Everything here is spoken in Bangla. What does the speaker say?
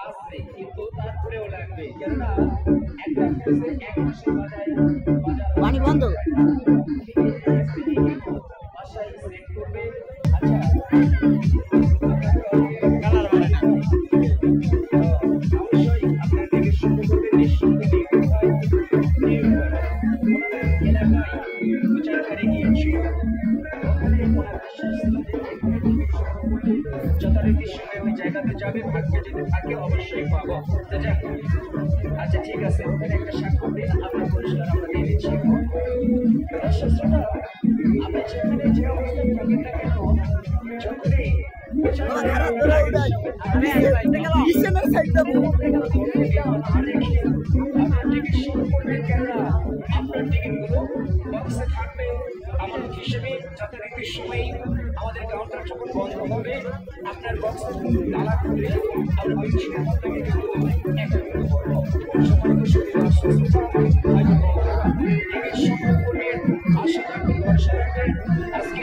আছে কিন্তু তারপরেও লাগবে কেননা একটা আছে এক মাসের পানি বন্ধ বাসায় সেট করবে আচ্ছা কালার মানে না অবশ্যই আপনার থেকে শুরু করবে নিঃসন্দেহে এলাকায় প্রচারকারী গিয়েছিল যথারীতি সময় ওই জায়গাতে যাবে ভাগ্যে যদি থাকে অবশ্যই পাবো আচ্ছা ঠিক আছে একটা স্বাক্ষর দিন আপনার পুরস্কার আমরা দিয়ে দিচ্ছি আপনি যেখানে যে অবস্থায় থাকেন না কেন যখনই আপনার টিকিটগুলো বক্সে থাকবে আমার হিসেবে যথারীতি সময় আমাদের কাউন্টার যখন বন্ধ হবে আপনার বক্স তালা খুলে আমরা ওই আশা রাখবেন আজকে